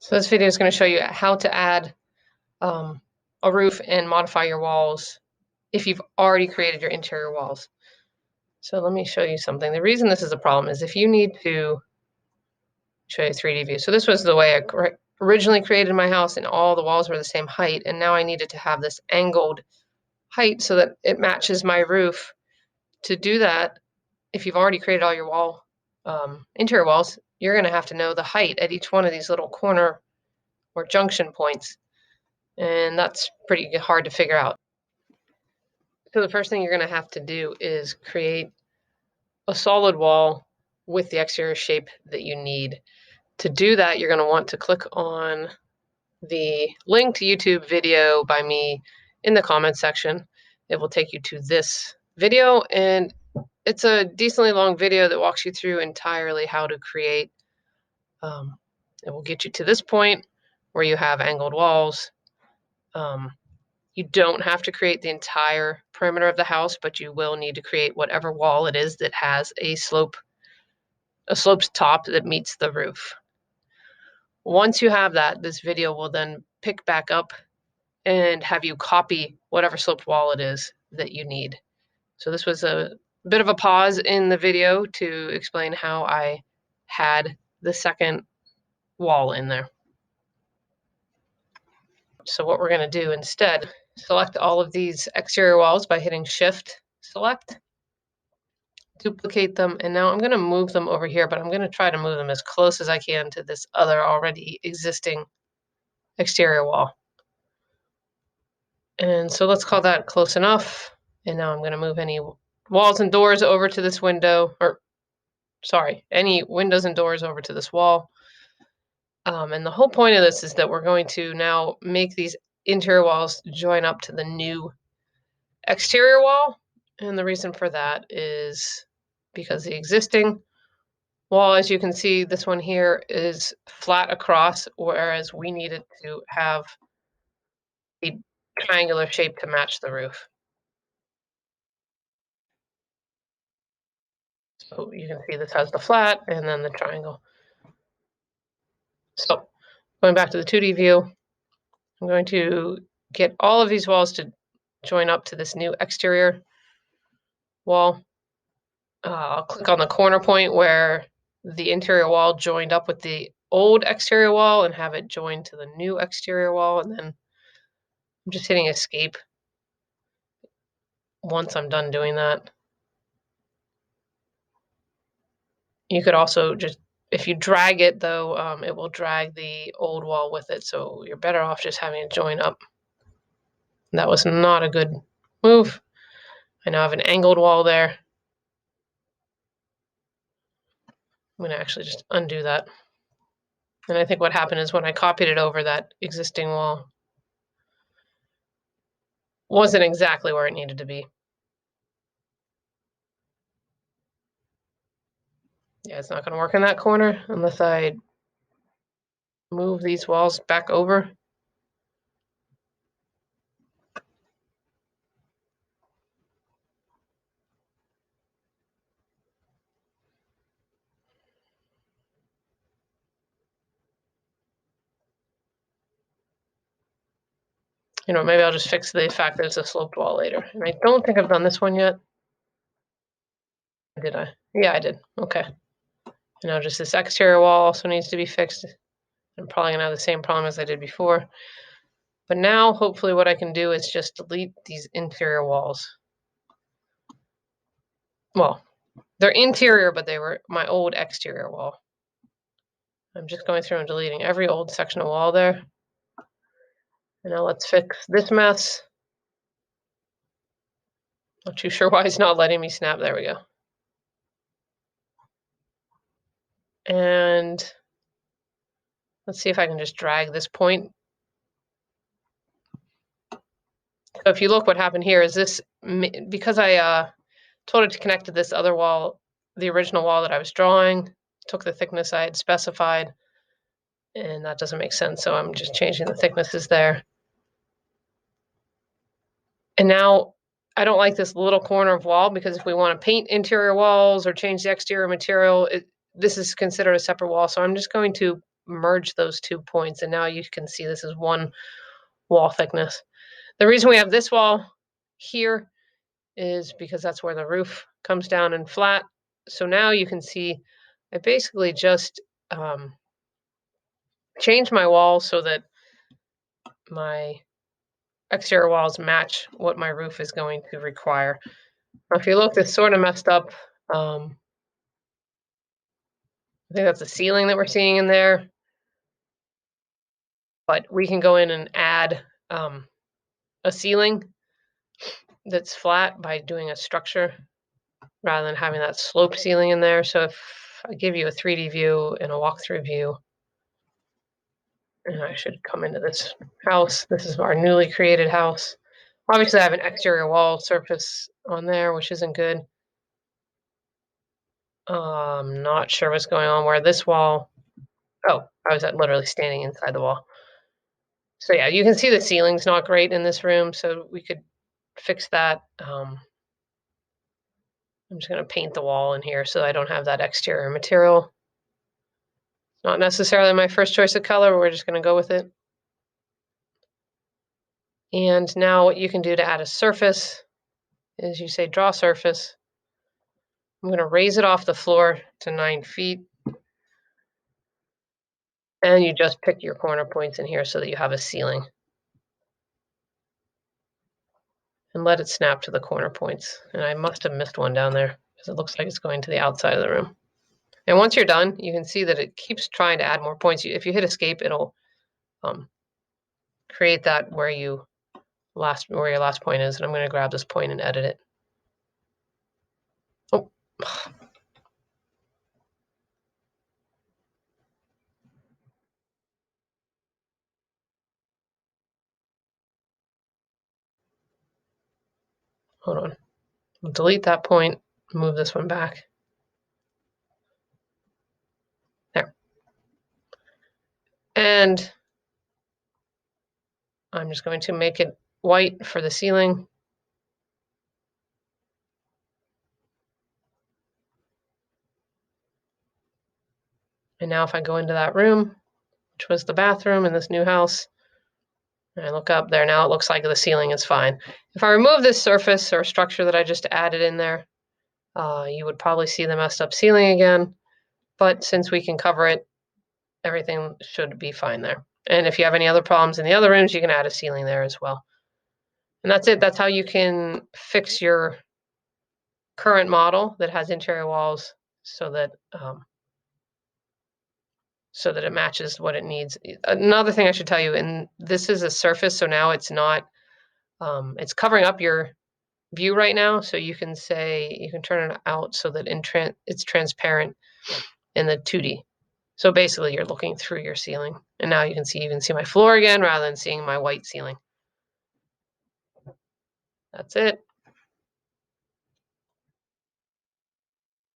So this video is going to show you how to add a roof and modify your walls if you've already created your interior walls. So let me show you something. The reason this is a problem is if you need to show you a 3D view. So this was the way I originally created my house, and all the walls were the same height, and now I needed to have this angled height so that it matches my roof. To do that, if you've already created all your interior walls, you're going to have to know the height at each one of these little corner or junction points. And that's pretty hard to figure out. So the first thing you're going to have to do is create a solid wall with the exterior shape that you need. To do that, you're going to want to click on the link to YouTube video by me in the comments section. It will take you to this video, and it's a decently long video that walks you through entirely how to create. It will get you to this point where you have angled walls. You don't have to create the entire perimeter of the house, but you will need to create whatever wall it is that has a sloped top that meets the roof. Once you have that, this video will then pick back up and have you copy whatever sloped wall it is that you need. So this was a bit of a pause in the video to explain how I had the second wall in there. So what we're going to do instead, select all of these exterior walls by hitting Shift, Select, duplicate them, and now I'm going to move them over here, but I'm going to try to move them as close as I can to this other already existing exterior wall. And so let's call that close enough. And now I'm going to move any walls and doors over to this window, or sorry, any windows and doors over to this wall. And the whole point of this is that we're going to now make these interior walls join up to the new exterior wall. And the reason for that is because the existing wall, as you can see, this one here is flat across, whereas we need it to have a triangular shape to match the roof. So you can see this has the flat and then the triangle. So going back to the 2D view, I'm going to get all of these walls to join up to this new exterior wall. I'll click on the corner point where the interior wall joined up with the old exterior wall and have it joined to the new exterior wall. And then I'm just hitting escape once I'm done doing that. You could also just, if you drag it though, it will drag the old wall with it. So you're better off just having it join up. That was not a good move. I now have an angled wall there. I'm going to actually just undo that. And I think what happened is when I copied it over, that existing wall wasn't exactly where it needed to be. Yeah, it's not going to work in that corner unless I move these walls back over. You know, maybe I'll just fix the fact that it's a sloped wall later. And I don't think I've done this one yet. Did I? Yeah, I did. Okay. You know, just this exterior wall also needs to be fixed. I'm probably going to have the same problem as I did before. But now, hopefully, what I can do is just delete these interior walls. Well, they're interior, but they were my old exterior wall. I'm just going through and deleting every old section of wall there. And now let's fix this mess. Not too sure why it's not letting me snap. There we go. And let's see if I can just drag this point. So if you look, what happened here is this, because I told it to connect to this other wall, the original wall that I was drawing, took the thickness I had specified, and that doesn't make sense. So I'm just changing the thicknesses there. And now I don't like this little corner of wall, because if we want to paint interior walls or change the exterior material, this is considered a separate wall. So I'm just going to merge those 2 points, and now you can see this is one wall thickness. The reason we have this wall here is because that's where the roof comes down and flat. So now you can see I basically just change my walls so that my exterior walls match what my roof is going to require. Now, if you look, it's sort of messed up. I think that's the ceiling that we're seeing in there. But we can go in and add a ceiling that's flat by doing a structure rather than having that sloped ceiling in there. So if I give you a 3D view and a walkthrough view, and I should come into this house. This is our newly created house. Obviously, I have an exterior wall surface on there, which isn't good. I'm not sure what's going on where this wall. Oh, I was literally standing inside the wall. So yeah, you can see the ceiling's not great in this room, so we could fix that. I'm just going to paint the wall in here so I don't have that exterior material. Not necessarily my first choice of color, but we're just going to go with it. And now what you can do to add a surface is you say draw surface. I'm going to raise it off the floor to 9 feet. And you just pick your corner points in here so that you have a ceiling. And let it snap to the corner points. And I must have missed one down there because it looks like it's going to the outside of the room. And once you're done, you can see that it keeps trying to add more points. If you hit escape, it'll create that where your last point is. And I'm going to grab this point and edit it. Oh. Hold on. We'll delete that point, move this one back. There. And I'm just going to make it white for the ceiling. And now if I go into that room, which was the bathroom in this new house, and I look up there, now it looks like the ceiling is fine. If I remove this surface or structure that I just added in there, you would probably see the messed up ceiling again. But since we can cover it, everything should be fine there. And if you have any other problems in the other rooms, you can add a ceiling there as well. And that's it. That's how you can fix your current model that has interior walls so that it matches what it needs. Another thing I should tell you, and this is a surface, so now it's not, it's covering up your view right now. So you can turn it out so that it's transparent in the 2D. So basically you're looking through your ceiling. And now you can see my floor again rather than seeing my white ceiling. That's it.